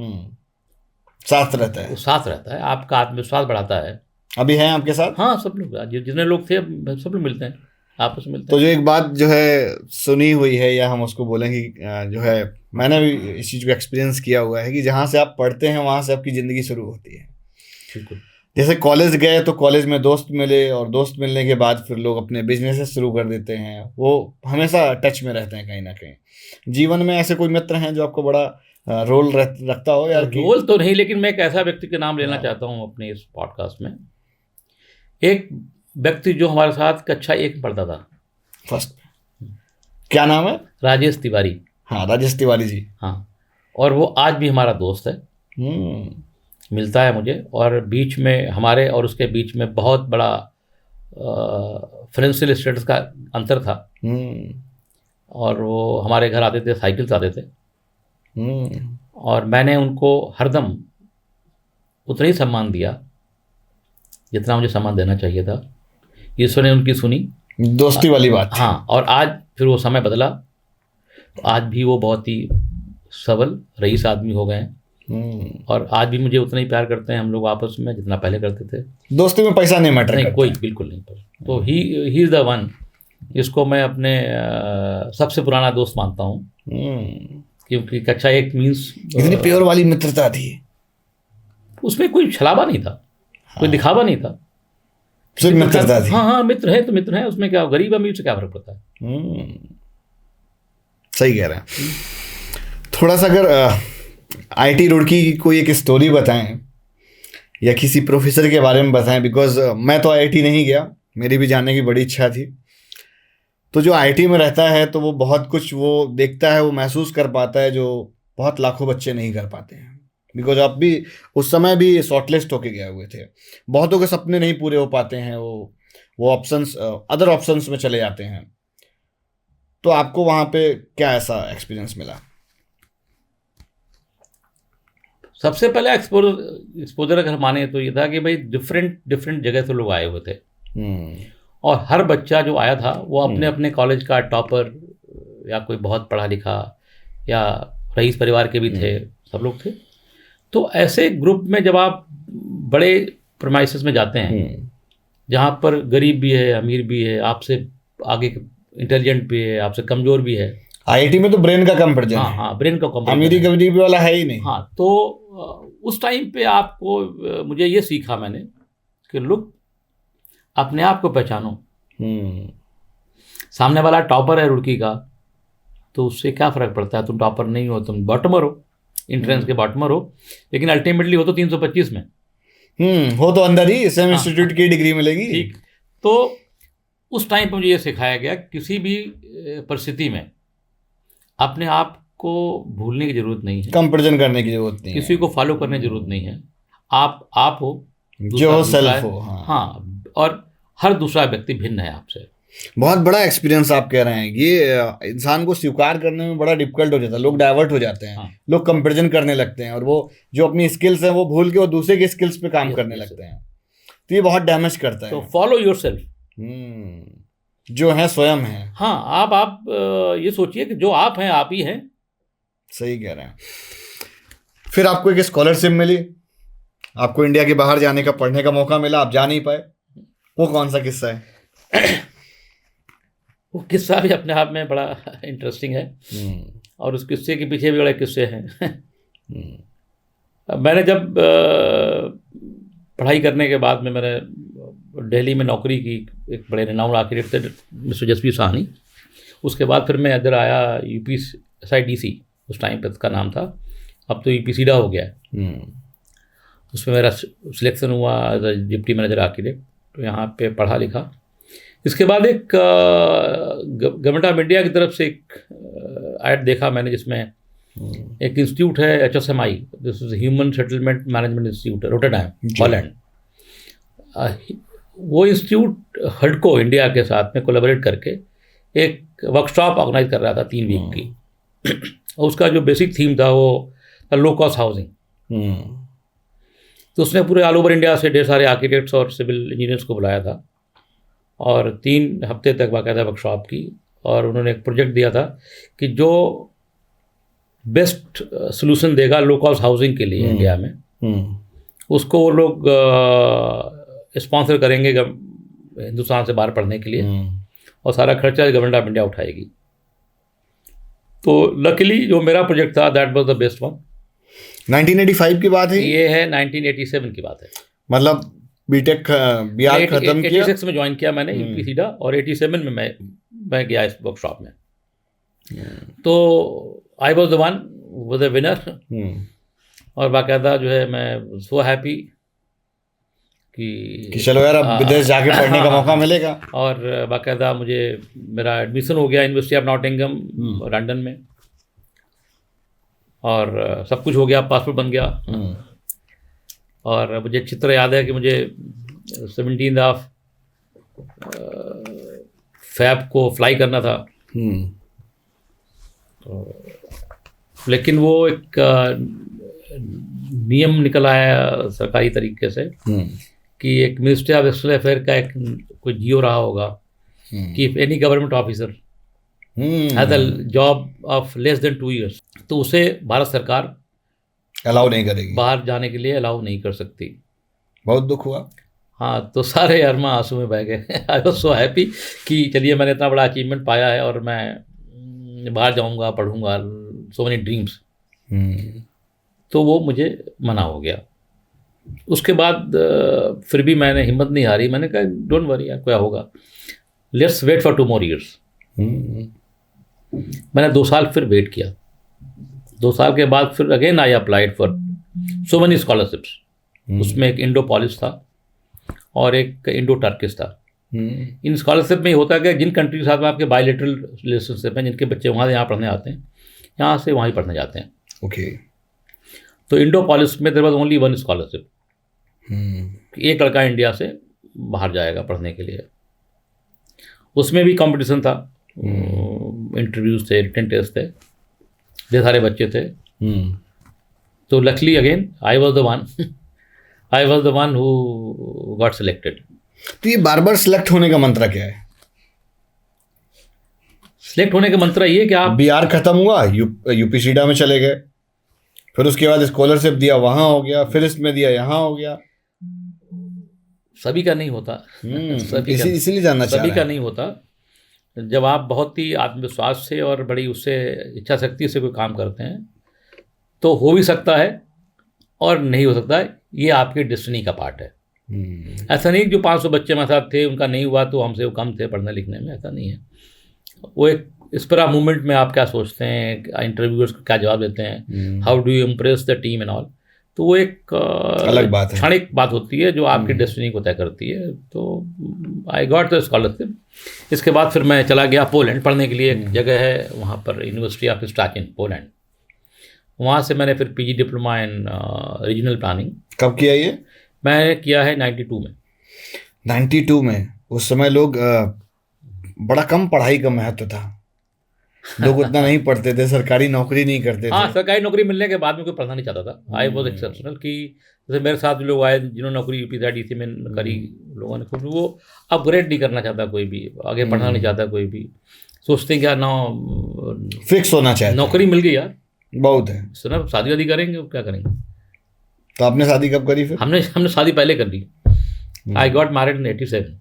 साथ रहता है, वो साथ रहता है, आपका आत्मविश्वास बढ़ाता है। अभी हैं आपके साथ? हाँ, सब लोग, जितने लोग थे सब लोग मिलते हैं, आपस में मिलते हैं। तो जो एक बात जो है सुनी हुई है, या हम उसको बोलेंगे जो है, मैंने भी इस चीज़ को एक्सपीरियंस किया हुआ है कि जहाँ से आप पढ़ते हैं वहाँ से आपकी ज़िंदगी शुरू होती है। बिल्कुल। जैसे कॉलेज गए तो कॉलेज में दोस्त मिले, और दोस्त मिलने के बाद फिर लोग अपने बिजनेस शुरू कर देते हैं, वो हमेशा टच में रहते हैं कहीं ना कहीं। जीवन में ऐसे कोई मित्र हैं जो आपको बड़ा रोल रखता हो? यार रोल तो नहीं, लेकिन मैं एक ऐसा व्यक्ति का नाम लेना चाहता हूँ अपने इस पॉडकास्ट में। एक व्यक्ति जो हमारे साथ कक्षा 1 में पढ़ता था, क्या नाम है? राजेश तिवारी। हाँ, राजेश तिवारी जी। हाँ, और वो आज भी हमारा दोस्त है, मिलता है मुझे, और बीच में हमारे और उसके बीच में बहुत बड़ा फाइनेंशियल स्टेटस का अंतर था। और वो हमारे घर आते थे, साइकिल से आते थे, और मैंने उनको हरदम उतना ही सम्मान दिया जितना मुझे सम्मान देना चाहिए था। ईश्वर ने उनकी सुनी, दोस्ती वाली बात। हाँ, और आज फिर वो समय बदला, आज भी वो बहुत ही सबल रईस आदमी हो गए हैं, और आज भी मुझे उतना ही प्यार करते हैं हम लोग आपस में जितना पहले करते थे। दोस्ती में पैसा नहीं मैटर नहीं, करता। कोई बिल्कुल नहीं। तो ही इज़ द वन जिसको मैं अपने सबसे पुराना दोस्त मानता हूँ, क्योंकि कक्षा 1 मीन्स इतनी प्योर वाली मित्रता थी, उसमें कोई छलावा नहीं था, कोई दिखावा नहीं था, सिर्फ मित्रता थी। हाँ, मित्र है तो मित्र है, उसमें क्या, गरीब अमीर से क्या फर्क पड़ता है। सही कह रहे हैं। थोड़ा सा अगर आईटी रुड़की की कोई एक स्टोरी बताएं या किसी प्रोफेसर के बारे में बताएं, बिकॉज मैं तो आईटी नहीं गया, मेरी भी जाने की बड़ी इच्छा थी। तो जो आईटी में रहता है तो वो बहुत कुछ वो देखता है, वो महसूस कर पाता है जो बहुत लाखों बच्चे नहीं कर पाते हैं। बिकॉज आप भी उस समय भी शॉर्टलिस्ट होके गए हुए थे, बहुतों के सपने नहीं पूरे हो पाते हैं, वो ऑप्शंस अदर ऑप्शंस में चले जाते हैं। तो आपको वहाँ पे क्या ऐसा एक्सपीरियंस मिला? सबसे पहले एक्सपोजर अगर माने तो ये था कि भाई डिफरेंट जगह से लोग आए हुए थे, और हर बच्चा जो आया था वो अपने अपने कॉलेज का टॉपर या कोई बहुत पढ़ा लिखा या रईस परिवार के भी थे, सब लोग थे। तो ऐसे ग्रुप में जब आप बड़े प्रेमाइसेस में जाते हैं जहाँ पर गरीब भी है, अमीर भी है, आपसे आगे इंटेलिजेंट भी है, आपसे कमज़ोर भी है। आईआईटी में तो ब्रेन का कंपैरिजन है। हाँ, ब्रेन का कंपैरिजन, अमीरी गरीबी वाला है ही नहीं। हाँ, तो उस टाइम पे आपको, मुझे ये सीखा मैंने कि लुक, अपने आप को पहचानो। सामने वाला टॉपर है रुड़की का, तो उससे क्या फ़र्क पड़ता है, तुम टॉपर नहीं हो, तुम बॉटमर हो, इंट्रेंस के बॉटमर हो, लेकिन अल्टीमेटली हो तो 325 में, हो तो अंदर ही सेम इंस्टीट्यूट की डिग्री मिलेगी। ठीक। तो उस टाइम पे मुझे ये सिखाया गया, किसी भी परिस्थिति में अपने आप को भूलने की जरूरत नहीं है, कंपैरिजन करने की जरूरत नहीं है, किसी को फॉलो करने की जरूरत नहीं है। आप हो, जो सेल्फ हो। हाँ, और हर दूसरा व्यक्ति भिन्न है आपसे। बहुत बड़ा एक्सपीरियंस आप कह रहे हैं। ये इंसान को स्वीकार करने में बड़ा डिफिकल्ट हो जाता है, लोग डाइवर्ट हो जाते हैं। लोग कंपैरिजन करने लगते हैं, और वो जो अपनी स्किल्स हैं वो भूल के वो दूसरे की स्किल्स पे काम करने लगते हैं। तो ये बहुत डैमेज करता है। तो फॉलो योरसेल्फ, जो है स्वयं है। हाँ, आप ये सोचिए कि जो आप हैं आप ही हैं। सही कह रहे हैं। फिर आपको एक स्कॉलरशिप मिली, आपको इंडिया के बाहर जाने का, पढ़ने का मौका मिला, आप जा नहीं पाए। वो कौन सा किस्सा है? वो किस्सा भी अपने आप में बड़ा इंटरेस्टिंग है, और उस किस्से के पीछे भी बड़े किस्से हैं। मैंने जब पढ़ाई करने के बाद में मैंने दिल्ली में नौकरी की, एक बड़े रेनाउंड आर्किटेक्ट थे मिस्टर जसवीर साहनी। उसके बाद फिर मैं इधर आया, यूपी SIDC उस टाइम पे उसका नाम था, अब तो UPCIDA हो गया है। उसमें मेरा सिलेक्शन हुआ as a deputy manager architect. तो यहाँ पे पढ़ा लिखा। इसके बाद एक गवर्नमेंट ऑफ इंडिया की तरफ से एक ऐड देखा मैंने, जिसमें एक इंस्टीट्यूट है HSMI, this is human settlement management institute, Rotterdam, Holland. वो इंस्टीट्यूट हडको इंडिया के साथ में कोलैबोरेट करके एक वर्कशॉप ऑर्गेनाइज कर रहा था 3 वीक की। उसका जो बेसिक थीम था वो था लो कॉस्ट हाउसिंग। तो उसने पूरे ऑल ओवर इंडिया से ढेर सारे आर्किटेक्ट्स और सिविल इंजीनियर्स को बुलाया था, और 3 हफ्ते तक बाकायदा वर्कशॉप की, और उन्होंने एक प्रोजेक्ट दिया था कि जो बेस्ट सोल्यूशन देगा लो कॉस्ट हाउसिंग के लिए इंडिया में, उसको वो लोग स्पॉन्सर करेंगे हिंदुस्तान से बाहर पढ़ने के लिए, और सारा खर्चा गवर्नमेंट ऑफ इंडिया उठाएगी। तो लकीली जो मेरा प्रोजेक्ट था that was the best one. 1985 की बात है ये है 1987 की बात है। मतलब बीटेक बिहार खत्म किया, 86 में ज्वाइन किया मैंने UPCIDA, और 87 में मैं गया इस वर्कशॉप में। तो I was the one with the winner, और बाकायदा जो है मैं सो हैप्पी कि चलो यार अब विदेश जाके पढ़ने का मौका मिलेगा। और बाकायदा मुझे मेरा एडमिशन हो गया यूनिवर्सिटी ऑफ नॉटिंघम लंदन में, और सब कुछ हो गया, पासपोर्ट बन गया। और मुझे अच्छी तरह याद है कि मुझे 17 फ़रवरी को फ्लाई करना था। लेकिन वो एक नियम निकल आया सरकारी तरीके से कि एक मिनिस्ट्री ऑफ एक्सटर्नल अफेयर का एक कोई जियो रहा होगा कि if any government officer has a job of less than 2 years, तो उसे भारत सरकार अलाउ नहीं करेगी, बाहर जाने के लिए अलाउ नहीं कर सकती। बहुत दुख हुआ। हाँ, तो सारे अरमा आंसू में बह गए। आई वॉज सो हैप्पी कि चलिए मैंने इतना बड़ा अचीवमेंट पाया है और मैं बाहर जाऊंगा, पढ़ूंगा, सो मेनी ड्रीम्स। तो वो मुझे मना हो गया। उसके बाद फिर भी मैंने हिम्मत नहीं हारी, मैंने कहा डोंट वरी यार, क्या होगा, let's wait for 2 more years। मैंने 2 साल फिर वेट किया। 2 साल के बाद फिर again I applied for so many scholarships. उसमें एक इंडो पॉलिश था और एक इंडो टर्किश था। इन स्कॉलरशिप में होता है कि जिन कंट्री के साथ में आपके बायलैटरल रिलेशनशिप हैं, जिनके बच्चे वहाँ से यहाँ पढ़ने आते हैं, यहाँ से वहाँ ही पढ़ने जाते हैं। ओके। तो इंडो पॉलिश में देयर वाज ओनली 1 स्कॉलरशिप, एक लड़का इंडिया से बाहर जाएगा पढ़ने के लिए। उसमें भी कंपटीशन था, इंटरव्यूज थे, रिटन टेस्ट थे, ढेर सारे बच्चे थे। तो luckily again I was the one who got selected. तो ये बार बार सिलेक्ट होने का मंत्र क्या है? सिलेक्ट होने का मंत्र ये कि आप बिहार खत्म हुआ, यूपी सीडा में चले गए, फिर उसके बाद स्कॉलरशिप दिया, वहाँ हो गया, फिर इसमें दिया, यहाँ हो गया। सभी का नहीं होता। इसीलिए जानना चाह रहा है। सभी का नहीं होता। जब आप बहुत ही आत्मविश्वास से और बड़ी उससे इच्छा शक्ति से कोई काम करते हैं तो हो भी सकता है और नहीं हो सकता है, ये आपके डेस्टिनी का पार्ट है। ऐसा नहीं जो 500 बच्चे हमारे साथ थे उनका नहीं हुआ तो हमसे वो कम थे पढ़ने लिखने में, ऐसा नहीं है। वो एक इस पर मूवमेंट में आप क्या सोचते हैं, इंटरव्यूअर्स को क्या जवाब देते हैं, how do you impress the team and all, तो वो एक अलग बात है, क्षणिक बात होती है जो आपकी डेस्टिनी को तय करती है। तो आई गॉट द स्कॉलरशिप। इसके बाद फिर मैं चला गया पोलैंड पढ़ने के लिए। एक जगह है वहाँ पर, यूनिवर्सिटी ऑफ स्टाकिन, पोलैंड। वहाँ से मैंने फिर PG diploma in regional planning. कब किया ये? मैंने किया है 92 में। 92 में? उस समय लोग बड़ा कम पढ़ाई का महत्व था, लोग उतना नहीं पढ़ते थे, सरकारी नौकरी नहीं करते थे। हाँ, सरकारी नौकरी मिलने के बाद में कोई पढ़ना नहीं चाहता था। आई वॉज एक्सेप्शनल कि जैसे मेरे साथ लोग आए जिन्होंने नौकरी यूपीसीआईडीसी में करी, लोगों ने, क्योंकि वो अपग्रेड नहीं करना चाहता, कोई भी आगे पढ़ना नहीं चाहता, कोई भी सोचते हैं क्या ना फिक्स होना चाहिए, नौकरी मिल गई यार बहुत है, सुना शादी वादी करेंगे, क्या करेंगे। तो आपने शादी कब करी फिर? हमने शादी पहले कर ली। I got married in 87।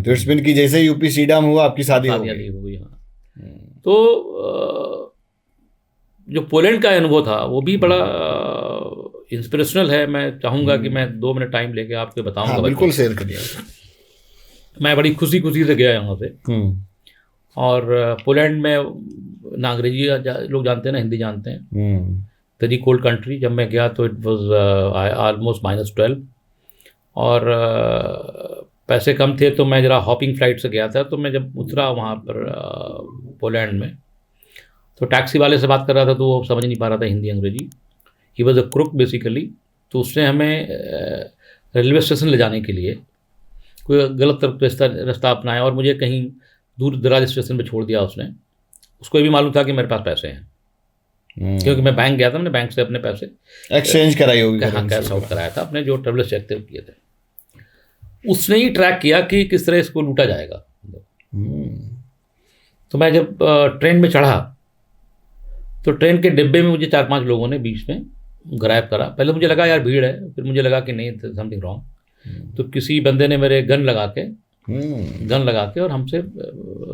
तो इट्स मीन कि जैसे यूपी सीडा में हुआ आपकी शादी हो गई। हाँ, तो जो पोलैंड का अनुभव था वो भी बड़ा इंस्पिरेशनल है। मैं चाहूँगा कि मैं 2 मिनट टाइम लेके आपको बताऊँगा। हाँ, बिल्कुल शेयर करिए। मैं बड़ी खुशी से गया यहाँ से। और पोलैंड में ना अंग्रेजी लोग जानते हैं ना हिंदी जानते हैं। Very cold country. जब मैं गया तो इट वाज ऑलमोस्ट -12 और पैसे कम थे, तो मैं ज़रा हॉपिंग फ्लाइट से गया था। तो मैं जब उतरा वहाँ पर पोलैंड में, तो टैक्सी वाले से बात कर रहा था तो वो समझ नहीं पा रहा था हिंदी अंग्रेजी। He was a crook basically. तो उसने हमें रेलवे स्टेशन ले जाने के लिए कोई गलत रास्ता अपनाया और मुझे कहीं दूर दराज स्टेशन पर छोड़ दिया उसने। उसको ये भी मालूम था कि मेरे पास पैसे हैं, क्योंकि मैं बैंक गया था, मैंने बैंक से अपने पैसे एक्सचेंज कराई होगी, कैश आउट कराया था, अपने जो ट्रेवलर्स चेक थे किए थे। उसने ही ट्रैक किया कि किस तरह इसको लूटा जाएगा। तो मैं जब ट्रेन में चढ़ा तो ट्रेन के डिब्बे में मुझे 4-5 लोगों ने बीच में ग्रैब करा। पहले मुझे लगा यार भीड़ है, फिर मुझे लगा कि नहीं, समथिंग रॉन्ग। तो किसी बंदे ने मेरे गन लगा के और हमसे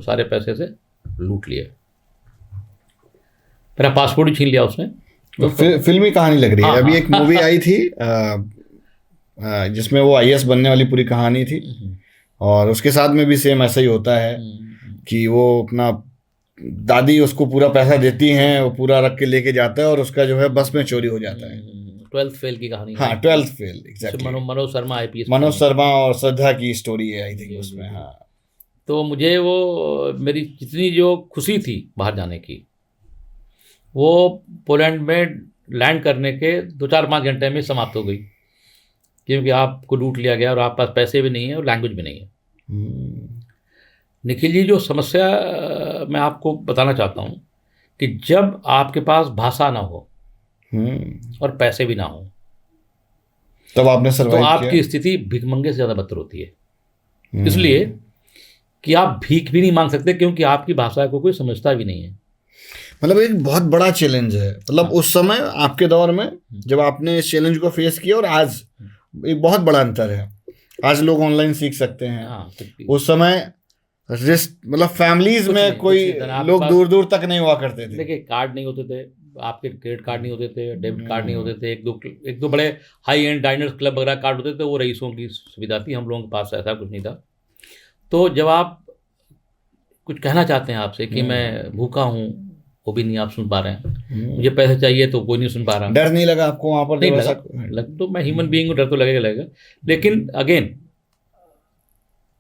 सारे पैसे से लूट लिए। मेरा पासपोर्ट ही छीन लिया उसने। तो फिल्मी कहानी लग रही है। अभी एक मूवी आई थी जिसमें वो IAS बनने वाली पूरी कहानी थी, और उसके साथ में भी सेम ऐसा ही होता है कि वो अपना दादी उसको पूरा पैसा देती हैं, वो पूरा रख के लेके जाता है और उसका जो है बस में चोरी हो जाता है। 12th फेल की कहानी है। हाँ 12th फेल उसमें एग्जैक्टली। मनोज शर्मा IPS मनोज शर्मा और श्रद्धा की स्टोरी है आई थिंक जी, उसमें। जी। हाँ तो मुझे वो मेरी जितनी जो खुशी थी बाहर जाने की, वो पोलैंड में लैंड करने के 2-4-5 घंटे में समाप्त हो गई, क्योंकि आपको लूट लिया गया और आपके पास पैसे भी नहीं है और लैंग्वेज भी नहीं है। निखिल जी, जो समस्या मैं आपको बताना चाहता हूँ कि जब आपके पास भाषा ना हो और पैसे भी ना हो, तब आपने तो सर्वाइव किया। आपकी स्थिति भिखमंगे से ज़्यादा बदतर होती है। इसलिए कि आप भीख भी नहीं मांग सकते, क्योंकि आपकी भाषा को कोई समझता भी नहीं है। मतलब एक बहुत बड़ा चैलेंज है। मतलब उस समय आपके दौर में जब आपने इस चैलेंज को फेस किया और आज एक बहुत बड़ा अंतर है। आज लोग ऑनलाइन सीख सकते हैं। हाँ, उस समय रिस्क मतलब फैमिलीज कुछ में नहीं, कोई कुछ नहीं था। आपके लोग पास- दूर दूर तक नहीं हुआ करते थे। देखिए, कार्ड नहीं होते थे, आपके क्रेडिट कार्ड नहीं होते थे, डेबिट कार्ड नहीं होते थे। एक दो बड़े हाई एंड डाइनर्स क्लब वगैरह कार्ड होते थे, वो रईसों की सुविधा थी। हम लोगों के पास ऐसा कुछ नहीं था। तो जब आप कुछ कहना चाहते हैं आपसे कि मैं भूखा हूँ, वो भी नहीं आप सुन पा रहे हैं। मुझे पैसे चाहिए तो कोई नहीं सुन पा रहा। डर नहीं लगा आपको वहां पर? नहीं जब लगा, ऐसा लग तो मैं ह्यूमन बीइंग हूँ, डर तो लगेगा। लेकिन अगेन,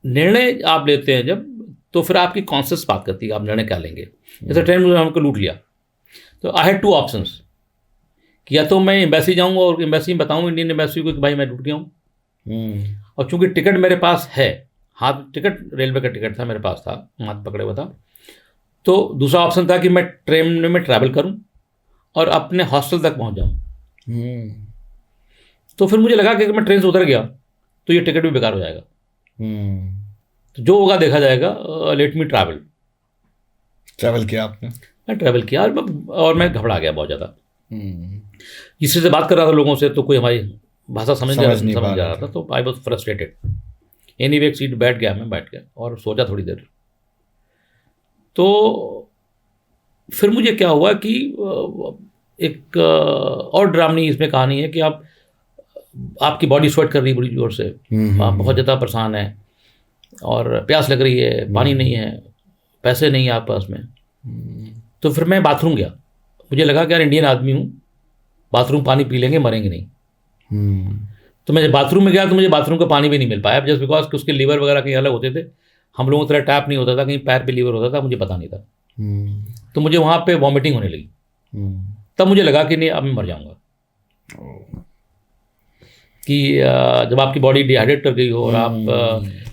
निर्णय आप लेते हैं जब, तो फिर आपकी कॉन्शियस बात करती है आप निर्णय क्या लेंगे। जैसे ट्रेन में हमको लूट लिया, तो आई हैड 2 ऑप्शंस कि या तो मैं एम्बेसी जाऊंगा और एम्बेसी में बताऊँ इंडियन एम्बेसी को कि भाई मैं लूट गया हूँ, और चूंकि टिकट मेरे पास है, हाथ टिकट रेलवे का टिकट था मेरे पास था, हाथ पकड़े हुआ था, तो दूसरा ऑप्शन था कि मैं ट्रेन में ट्रैवल करूं और अपने हॉस्टल तक पहुंच जाऊं। तो फिर मुझे लगा कि अगर मैं ट्रेन से उतर गया तो ये टिकट भी बेकार हो जाएगा। तो जो होगा देखा जाएगा, लेट मी ट्रैवल। ट्रैवल किया आपने? मैं ट्रैवल किया और मैं घबरा गया बहुत ज़्यादा। किसी से बात कर रहा था लोगों से, तो कोई हमारी भाषा समझ नहीं रहा था, तो आई वॉज फ्रस्ट्रेटेड। एनीवे एक सीट बैठ गया और सोचा थोड़ी देर। तो फिर मुझे क्या हुआ कि एक और ड्रामनी इसमें कहानी है कि आपकी बॉडी स्वेट कर रही है बड़ी जोर से, आप बहुत ज़्यादा परेशान है और प्यास लग रही है, पानी नहीं है, पैसे नहीं है आप पास में। तो फिर मैं बाथरूम गया। मुझे लगा कि यार इंडियन आदमी हूँ, बाथरूम पानी पी लेंगे, मरेंगे नहीं। तो मैं जब बाथरूम में गया तो मुझे बाथरूम का पानी भी नहीं मिल पाया, जस्ट बिकॉज कि उसके लीवर वगैरह कहीं अलग होते थे। हम लोगों की तरह टैप नहीं होता था, कहीं पैर पे लीवर होता था, मुझे पता नहीं था। तो मुझे वहाँ पे वॉमिटिंग होने लगी। तब मुझे लगा कि नहीं, अब मैं मर जाऊँगा। कि जब आपकी बॉडी डिहाइड्रेट कर गई हो और आप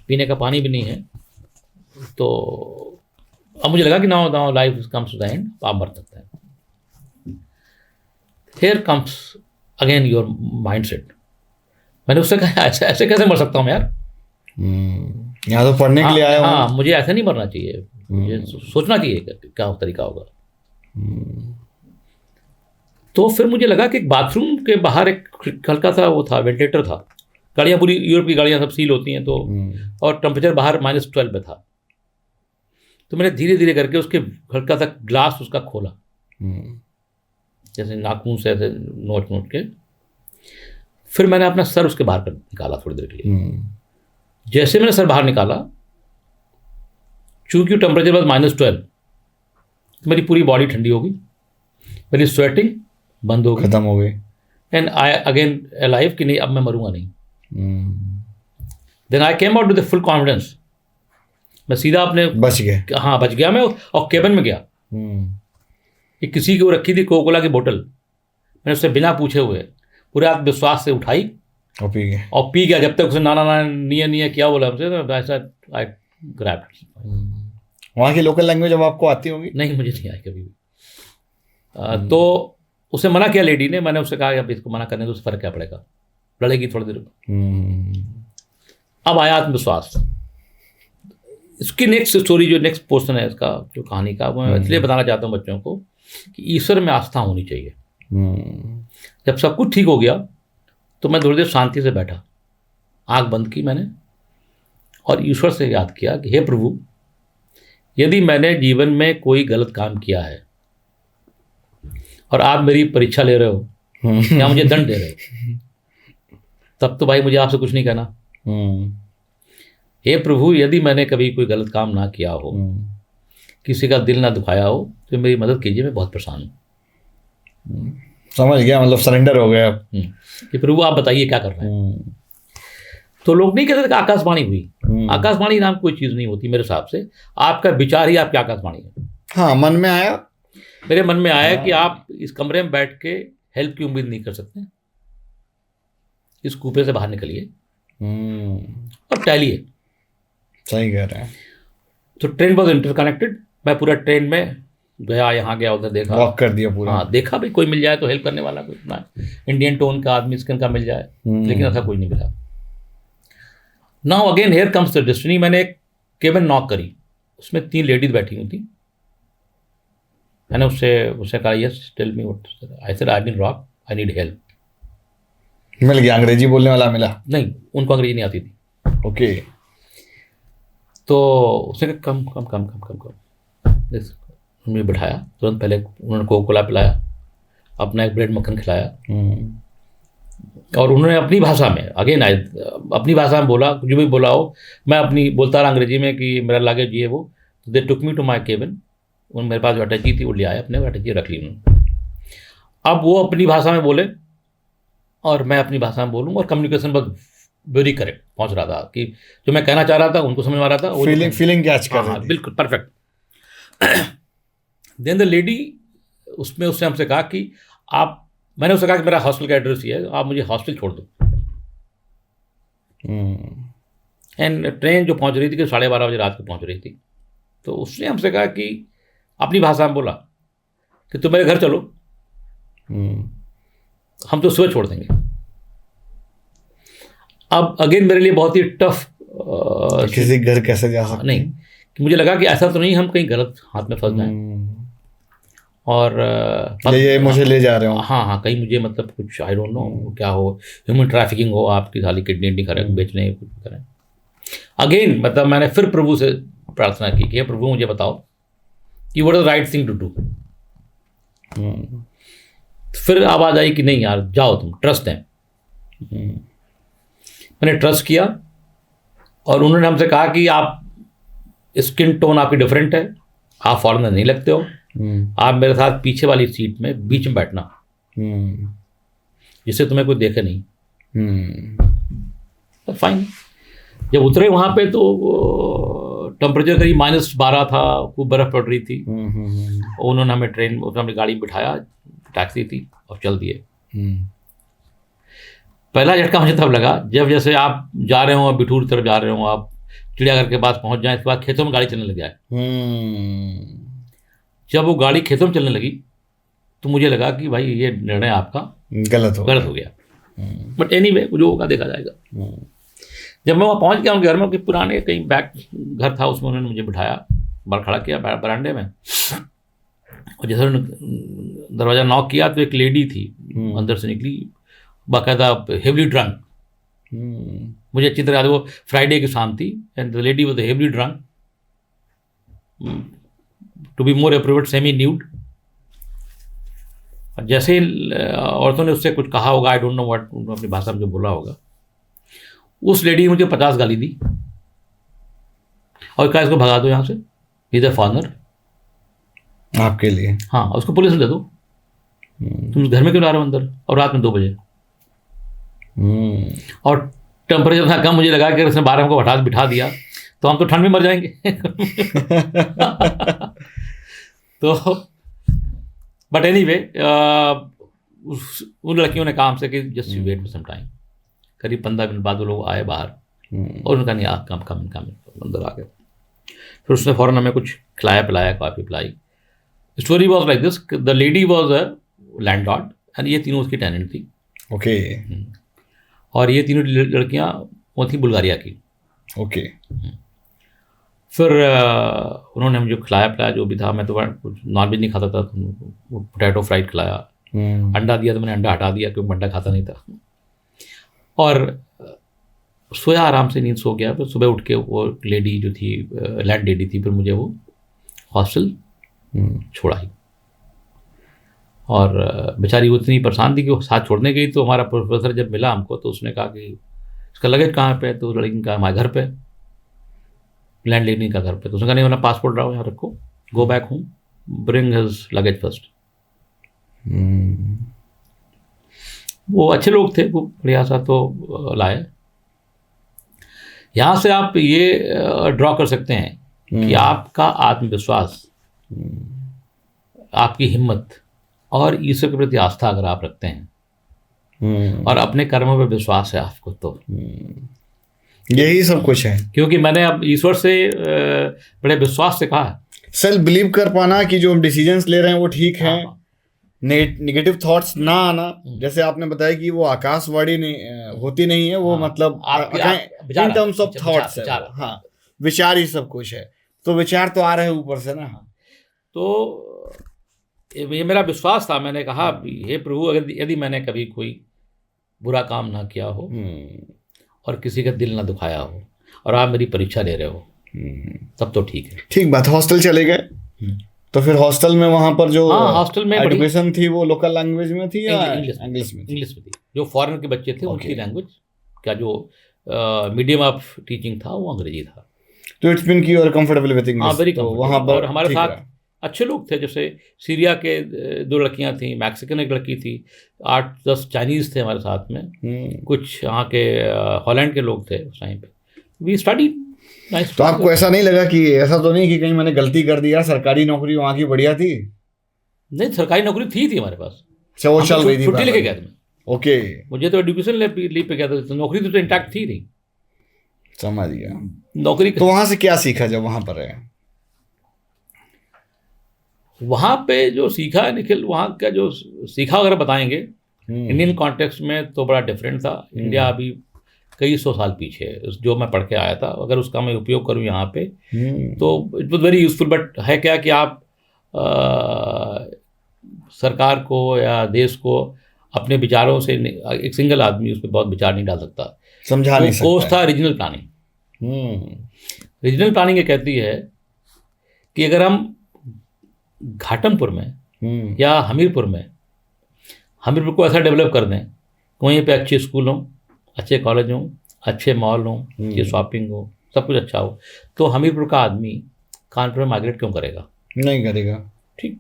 पीने का पानी भी नहीं है, तो अब मुझे लगा कि now life comes to the end, आप मर सकते हैं। Here comes again your mind set. मैंने उससे कहा ऐसे कैसे मर सकता हूँ मैं यार, यहाँ तो पढ़ने के लिए आया हूँ। हाँ, मुझे ऐसे नहीं मरना चाहिए, मुझे सोचना चाहिए क्या तरीका होगा। तो फिर मुझे लगा कि बाथरूम के बाहर एक हल्का सा वो था, वेंटिलेटर था। गाड़ियाँ पूरी यूरोप की गाड़ियाँ सब सील होती हैं, तो और टेम्परेचर बाहर -12 पे था। तो मैंने धीरे धीरे करके उसके हल्का सा ग्लास उसका खोला, जैसे नाखून से ऐसे नोच के। फिर मैंने अपना सर उसके बाहर कर निकाला थोड़ी देर के लिए। जैसे मैंने सर बाहर निकाला, चूंकि टेम्परेचर बस -12, तो मेरी पूरी बॉडी ठंडी हो गई, मेरी स्वेटिंग बंद हो गई, खत्म हो गई, एंड आई अगेन अलाइव कि नहीं, अब मैं मरूंगा नहीं। Then I came out with full confidence. मैं सीधा अपने बच गए। हाँ, बच गया मैं, और केबिन में गया। कि किसी की वो रखी थी कोका कोला की बोतल, मैंने उससे बिना पूछे हुए पूरे आत्मविश्वास से उठाई और पी गए। और पी गया। जब तक उसने नाना निया क्या बोला हमसे, तो ऐसा आई ग्रैब्ड। वहाँ की लोकल लैंग्वेज अब आपको आती होगी? नहीं, मुझे नहीं आई कभी भी। तो उसे मना किया लेडी ने। मैंने उससे कहा कि अब इसको मना करने तो उससे फर्क क्या पड़ेगा, लड़ेगी थोड़ी देर। अब आया आत्मविश्वास। इसकी नेक्स्ट स्टोरी, जो नेक्स्ट पोर्शन है इसका, जो कहानी का, वो मैं इसलिए बताना चाहता हूँ बच्चों को कि ईश्वर में आस्था होनी चाहिए। जब सब कुछ ठीक हो गया तो मैं थोड़ी देर शांति से बैठा, आंख बंद की मैंने, और ईश्वर से याद किया कि हे प्रभु, यदि मैंने जीवन में कोई गलत काम किया है और आप मेरी परीक्षा ले रहे हो या मुझे दंड दे रहे हो, तब तो भाई मुझे आपसे कुछ नहीं कहना। हे प्रभु, यदि मैंने कभी कोई गलत काम ना किया हो, किसी का दिल ना दुखाया हो, तो मेरी मदद कीजिए, मैं बहुत परेशान हूँ। समझ गया, मतलब सरेंडर हो गया। कि प्रभु आप बताइए क्या कर रहे हैं। तो लोग नहीं कहते कि आकाशवाणी हुई। आकाशवाणी नाम कोई चीज़ नहीं होती मेरे हिसाब से। आपका विचार ही आपकी आकाशवाणी है। हाँ, मन में आया, मेरे मन में आया कि आप इस कमरे में बैठ के हेल्प की उम्मीद नहीं कर सकते, इस कूपे से बाहर निकलिए और टहलिए। सही कह रहे हैं। तो ट्रेन वॉज इंटरकनेक्टेड। मैं पूरा ट्रेन में गया, यहाँ गया, उधर देखा, वॉक कर दिया पूरा। हाँ, देखा भाई कोई मिल जाए तो हेल्प करने वाला, कोई ना इंडियन टोन का आदमी स्किन का मिल जाए, लेकिन ऐसा कोई नहीं मिला। Now again here comes the destiny. मैंने एक केबिन नॉक करी, उसमें 3 लेडीज बैठी हुई थी। मैंने उससे कहा yes tell me what. I said I been rob, I need help. मिल गया, अंग्रेजी बोलने वाला मिला? नहीं, उनको अंग्रेजी नहीं आती थी। ओके। तो उसने कहा कम कम कम कम कम कम। उन्होंने बिठाया, तुरंत पहले उन्होंने कोको कोला पिलाया, अपना एक ब्रेड मक्खन खिलाया, और उन्होंने अपनी भाषा में अगेन अपनी भाषा में बोला, जो भी बोला हो। मैं अपनी बोलता रहा अंग्रेजी में कि मेरा लगेज ये वो। दे टुक मी टू माई केबिन। उन मेरे पास जो अटैची थी वो ले आए, अपने अटैची रख ली उन्होंने। अब वो अपनी भाषा में बोले और मैं अपनी भाषा में बोलूँ, और कम्युनिकेशन बस वेरी करेक्ट पहुँच रहा था कि जो मैं कहना चाह रहा था उनको समझ में आ रहा था। फीलिंग कैच कर रही हाँ, थी। बिल्कुल परफेक्ट। देन द लेडी उसने हमसे कहा कि मैंने उससे कहा कि मेरा हॉस्टल का एड्रेस ये है, आप मुझे हॉस्टल छोड़ दो। एंड ट्रेन जो पहुंच रही थी कि 12:30 बजे रात को पहुंच रही थी। तो उसने हमसे कहा कि अपनी भाषा में बोला कि तुम मेरे घर चलो, हम तो सुबह छोड़ देंगे। अब अगेन मेरे लिए बहुत ही टफ, किसी घर कैसे जा सकते? नहीं, कि मुझे लगा कि ऐसा तो नहीं हम कहीं गलत हाथ में फंस जाएं, और ये मुझे ले जा रहे हो। हाँ हाँ, कहीं मुझे मतलब कुछ आई डोंट नो क्या हो, ह्यूमन ट्रैफिकिंग हो, आपकी साली किडनी करें, बेचने कुछ करें। अगेन मतलब मैंने फिर प्रभु से प्रार्थना की कि प्रभु मुझे बताओ कि what is the right thing to do. फिर आवाज़ आई कि नहीं यार जाओ, तुम ट्रस्ट है। मैंने ट्रस्ट किया, और उन्होंने हमसे कहा कि आप स्किन टोन आपकी डिफरेंट है, आप फॉरेनर नहीं लगते हो, आप मेरे साथ पीछे वाली सीट में बीच में बैठना, जिससे तुम्हें कोई देखे नहीं। तो फाइन। जब उतरे वहाँ पे तो टेम्परेचर करीब -12 था, खूब बर्फ़ पड़ रही थी। उन्होंने हमें अपनी गाड़ी में बिठाया, टैक्सी थी, और चल दिए। पहला झटका मुझे तब लगा जब जैसे आप जा रहे हो, बिठूर तरफ जा रहे हो, आप चिड़ियाघर के पास पहुंच जाए, इसके बाद खेतों में गाड़ी चलने लग जाए। जब वो गाड़ी खेतों में चलने लगी तो मुझे लगा कि भाई ये निर्णय आपका गलत हो गया। बट एनीवे जो होगा देखा जाएगा। जब मैं वहाँ पहुँच गया उनके घर में, कि पुराने कहीं बैक घर था, उसमें उन्होंने मुझे बिठाया, बाहर खड़ा किया बरामदे में, और जैसे उन्होंने दरवाज़ा नॉक किया तो एक लेडी थी अंदर से निकली, बाकायदा हेवली ड्रंक। मुझे अच्छी तरह याद है, वो फ्राइडे की शाम थी, and the lady was heavily drunk, to be more appropriate semi nude. जैसे ही औरतों ने उससे कुछ कहा होगा, आई डोंट नो व्हाट, अपनी भाषा में जो बोला होगा, उस लेडी ने मुझे 50 गाली दी और कहा इसको भगा दो यहाँ से, इज अ फॉरेनर। आपके लिए? हाँ, उसको पुलिस में दे दो, तुम घर में क्यों ला रहे हो अंदर, और रात में 2 बजे। और टेम्परेचर इतना कम, मुझे लगा कि उसने 12 को बिठा दिया तो हम तो ठंड में मर जाएंगे। तो बट एनीवे उन लड़कियों ने कहा हमसे कि just you wait for some time. करीब 15 मिनट बाद वो लोग आए बाहर, और उनका नहीं कम अंदर आ गए। फिर उसने फ़ौरन हमें कुछ खिलाया पिलाया, कॉफ़ी पिलाई। Story was like this, the lady was a landlord, and ये तीनों उसकी टेनेंट थी। ओके। और ये तीनों लड़कियाँ वो थी बुल्गारिया की। ओके। फिर उन्होंने मुझे खिलाया पिलाया जो भी था। मैं तो कुछ नॉनवेज नहीं खाता था, तो पोटैटो फ्राइड खिलाया, अंडा दिया तो मैंने अंडा हटा दिया क्योंकि अंडा खाता नहीं था, और सोया, आराम से नींद सो गया। फिर सुबह उठ के वो लेडी जो थी, लैंड लेडी थी, फिर मुझे वो हॉस्टल छोड़ाई। और बेचारी वो इतनी परेशान थी कि वो साथ छोड़ने गई, तो हमारा प्रोफेसर जब मिला हमको तो उसने कहा कि इसका लगेज कहाँ पे, तो लड़की ने कहा हमारे घर पे, लैंड लेडी का घर पे। तो उसने कहा नहीं, अपना पासपोर्ट लाओ यहाँ रखो, go back home, bring his luggage first. वो अच्छे लोग थे, वो बढ़िया सा तो लाए। यहाँ से आप ये ड्रॉ कर सकते हैं कि आपका आत्मविश्वास, आपकी हिम्मत और ईश्वर के प्रति आस्था अगर आप रखते हैं और अपने कर्मों पर विश्वास है आपको, तो यही सब कुछ है। क्योंकि मैंने अब ईश्वर से बड़े विश्वास से कहा है, सेल्फ बिलीव कर पाना कि जो हम डिसीजंस ले रहे हैं वो ठीक है, नेगेटिव थॉट्स ना आना। जैसे आपने बताया कि वो आकाशवाणी नहीं होती नहीं है, वो मतलब इन टर्म्स ऑफ थॉट्स है। हाँ, विचार ही सब कुछ है, तो विचार तो आ रहे हैं ऊपर से ना। तो ये मेरा विश्वास था। मैंने कहा हे प्रभु, अगर यदि मैंने कभी कोई बुरा काम ना किया हो और किसी का दिल ना दुखाया हो और आप मेरी परीक्षा ले रहे हो, तब तो ठीक है। ठीक बात। हॉस्टल चले गए, तो फिर हॉस्टल में वहाँ पर जो हॉस्टल में एजुकेशन थी वो लोकल लैंग्वेज में थी या इंग्लिश में थी? जो फॉरेन के बच्चे थे उनकी लैंग्वेज का जो मीडियम ऑफ टीचिंग था वो अंग्रेजी था। तो इट्स बीन की और कंफर्टेबल विद इंग्लिश। वेरी तो वहाँ पर और हमारे साथ अच्छे लोग थे, जैसे सीरिया के 2 लड़कियां थी, मैक्सिकन एक लड़की थी, 8-10 चाइनीज थे हमारे साथ में, कुछ यहाँ के हॉलैंड के लोग थे उस टाइम पे। We study. तो आपको ऐसा नहीं लगा कि ऐसा तो नहीं कि कहीं मैंने गलती कर दिया, सरकारी नौकरी वहाँ की बढ़िया थी? नहीं, सरकारी नौकरी थी हमारे पास। अच्छा, वो चल रही थी, छुट्टी लेके गया था। ओके, मुझे तो एजुकेशन लीव पे गया था, तो नौकरी तो इंटैक्ट थी नहीं। समझ गया। नौकरी तो वहाँ से क्या सीखा जब वहाँ पर रहे? वहाँ पे जो सीखा निखिल, वहाँ का जो सीखा अगर बताएंगे इंडियन कॉन्टेक्स्ट में तो बड़ा डिफरेंट था। इंडिया अभी कई 100 साल पीछे है जो मैं पढ़ के आया था। अगर उसका मैं उपयोग करूँ यहाँ पे तो it was very useful. But है क्या कि आप सरकार को या देश को अपने विचारों से, एक सिंगल आदमी उस पर बहुत विचार नहीं डाल सकता, समझा नहीं सकता। कोर्स था रीजनल प्लानिंग। रीजनल प्लानिंग ये कहती है कि अगर हम घाटमपुर में या हमीरपुर को ऐसा डेवलप कर दें कि वहीं पे अच्छे स्कूल हों, अच्छे कॉलेज हों, अच्छे मॉल हों, अच्छी शॉपिंग हो, सब कुछ अच्छा हो, तो हमीरपुर का आदमी कानपुर में माइग्रेट क्यों करेगा? नहीं करेगा। ठीक।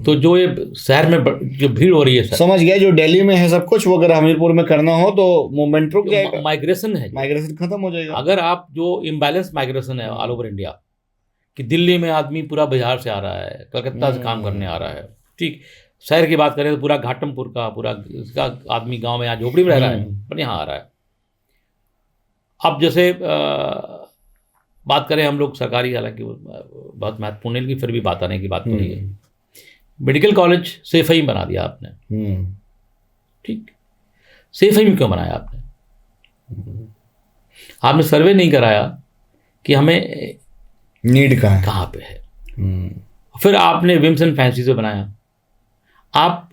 तो जो ये शहर में जो भीड़ हो रही है, समझ गया, जो दिल्ली में है सब कुछ, वो अगर हमीरपुर में करना हो तो मूवमेंट रुक जाएगा, माइग्रेशन है, माइग्रेशन खत्म हो जाएगा। अगर आप जो इम्बैलेंस माइग्रेशन है ऑल ओवर इंडिया, कि दिल्ली में आदमी पूरा बिहार से आ रहा है, कलकत्ता से काम करने आ रहा है, ठीक, शहर की बात करें तो पूरा घाटमपुर का, पूरा इसका आदमी गांव में यहाँ झोपड़ी में रह रहा है पर यहाँ आ रहा है। अब जैसे बात करें हम लोग सरकारी, हालांकि बहुत महत्वपूर्ण है लेकिन फिर भी बात आने की बात तो नहीं है। मेडिकल कॉलेज सेफई में बना दिया आपने, ठीक, सेफई में क्यों बनाया आपने? आपने सर्वे नहीं कराया कि हमें नीड कहाँ पे है। फिर आपने विम्स एंड फैंसी से बनाया। आप